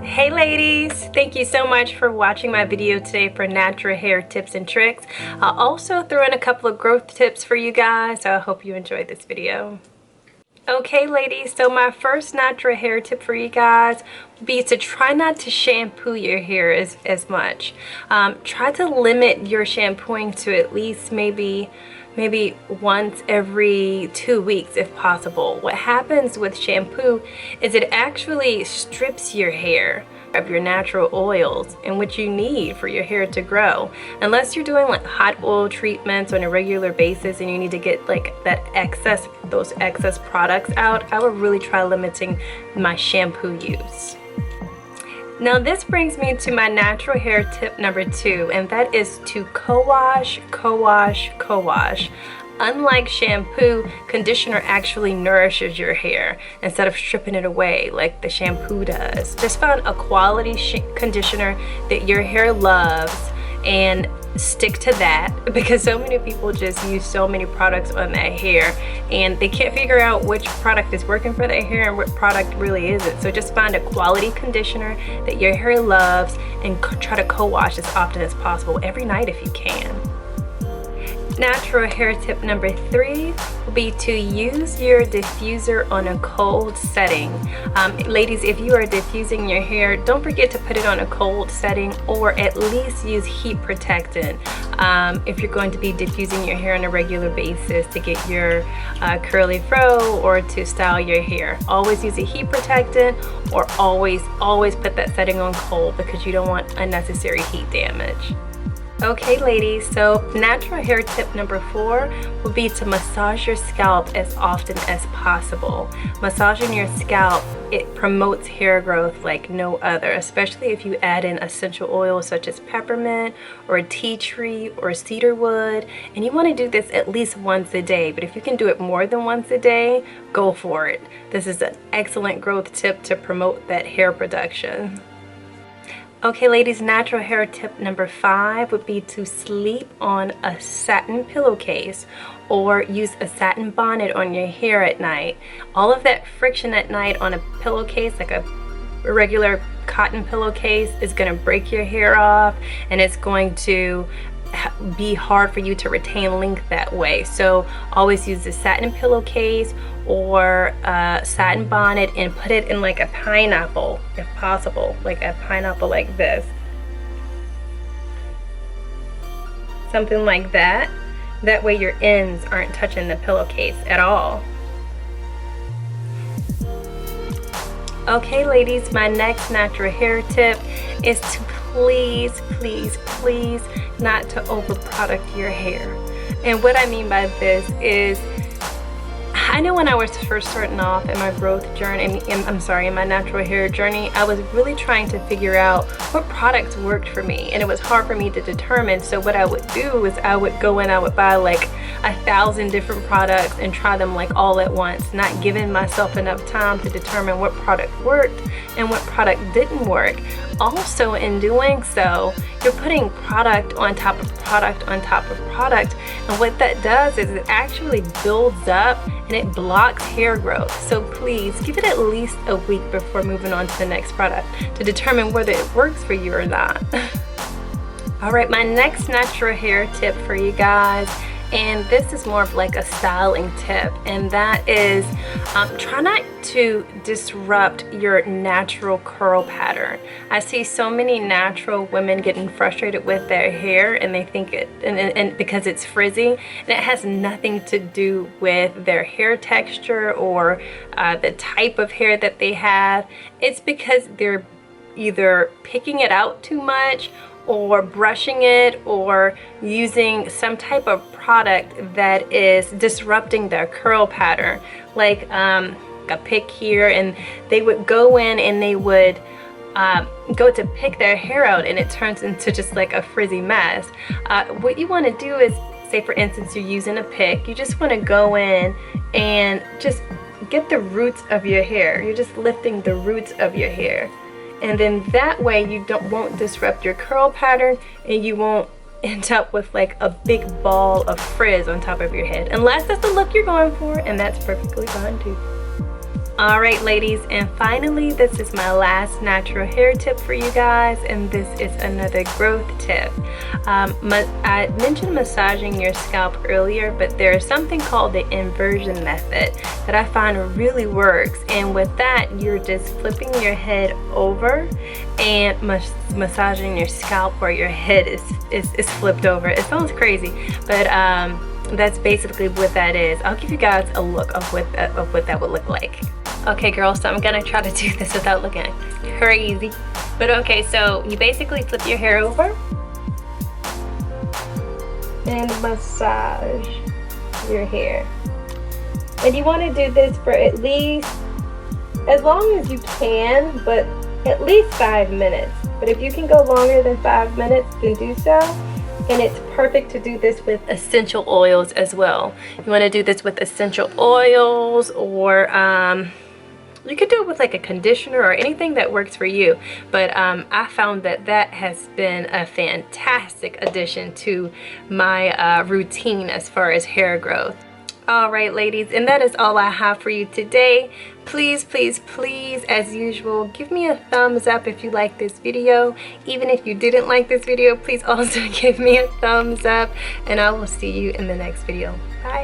Hey ladies, thank you so much for watching my video today for natural hair tips and tricks. I'll also throw in a couple of growth tips for you guys, so I hope you enjoyed this video. Okay ladies, so my first natural hair tip for you guys would be to try not to shampoo your hair as much. Try to limit your shampooing to at least maybe once every 2 weeks if possible. What happens with shampoo is it actually strips your hair of your natural oils and what you need for your hair to grow. Unless you're doing like hot oil treatments on a regular basis and you need to get like those excess products out, I would really try limiting my shampoo use. Now this brings me to my natural hair tip number 2, and that is to co-wash. Unlike shampoo, conditioner actually nourishes your hair instead of stripping it away like the shampoo does. Just find a quality conditioner that your hair loves and stick to that, because so many people just use so many products on their hair and they can't figure out which product is working for their hair and what product really isn't. So just find a quality conditioner that your hair loves and try to co-wash as often as possible, every night if you can. Natural hair tip number 3 will be to use your diffuser on a cold setting. Ladies, if you are diffusing your hair, don't forget to put it on a cold setting, or at least use heat protectant if you're going to be diffusing your hair on a regular basis to get your curly fro or to style your hair. Always use a heat protectant, or always put that setting on cold because you don't want unnecessary heat damage. Okay ladies, so natural hair tip number 4 will be to massage your scalp as often as possible. Massaging your scalp, it promotes hair growth like no other, especially if you add in essential oils such as peppermint or tea tree or cedar wood. And you want to do this at least once a day, but if you can do it more than once a day, go for it. This is an excellent growth tip to promote that hair production. Okay ladies, natural hair tip number 5 would be to sleep on a satin pillowcase or use a satin bonnet on your hair at night. All of that friction at night on a pillowcase, like a regular cotton pillowcase, is going to break your hair off, and it's going to be hard for you to retain length that way. So always use a satin pillowcase or a satin bonnet and put it in like a pineapple if possible, like a pineapple like this, something like that. That way your ends aren't touching the pillowcase at all. Okay ladies, my next natural hair tip is to please not to over product your hair. And what I mean by this is, I know when I was first starting off in my growth journey, in my natural hair journey, I was really trying to figure out what products worked for me, and it was hard for me to determine. So what I would do is I would go and I would buy like 1,000 different products and try them like all at once, not giving myself enough time to determine what product worked and what product didn't work. Also, in doing so, you're putting product on top of product on top of product, and what that does is it actually builds up and it blocks hair growth. So please give it at least a week before moving on to the next product to determine whether it works for you or not. Alright, my next natural hair tip for you guys, and this is more of like a styling tip, and that is try not to disrupt your natural curl pattern. I see so many natural women getting frustrated with their hair, and they think and because it's frizzy, and it has nothing to do with their hair texture or the type of hair that they have. It's because they're either picking it out too much, or brushing it, or using some type of product that is disrupting their curl pattern, like a pick here, and they would go in and they would go to pick their hair out, and it turns into just like a frizzy mess. What you want to do is, say for instance you're using a pick, you just want to go in and just get the roots of your hair. You're just lifting the roots of your hair, and then that way you won't disrupt your curl pattern, and you won't end up with like a big ball of frizz on top of your head, unless that's the look you're going for, and that's perfectly fine too. Alright ladies, and finally this is my last natural hair tip for you guys, and this is another growth tip. I mentioned massaging your scalp earlier, but there's something called the inversion method that I find really works, and with that you're just flipping your head over and massaging your scalp where your head is flipped over. It sounds crazy, but that's basically what that is. I'll give you guys a look of what that would look like. Okay girls, so I'm gonna try to do this without looking crazy. But okay, so you basically flip your hair over and massage your hair. And you want to do this for at least, as long as you can, but at least 5 minutes. But if you can go longer than 5 minutes, then do so. And it's perfect to do this with essential oils as well. You want to do this with essential oils, or you could do it with like a conditioner or anything that works for you. But I found that has been a fantastic addition to my routine as far as hair growth. Alright ladies, and that is all I have for you today. Please, please, please, as usual, give me a thumbs up if you like this video. Even if you didn't like this video, please also give me a thumbs up, and I will see you in the next video. Bye.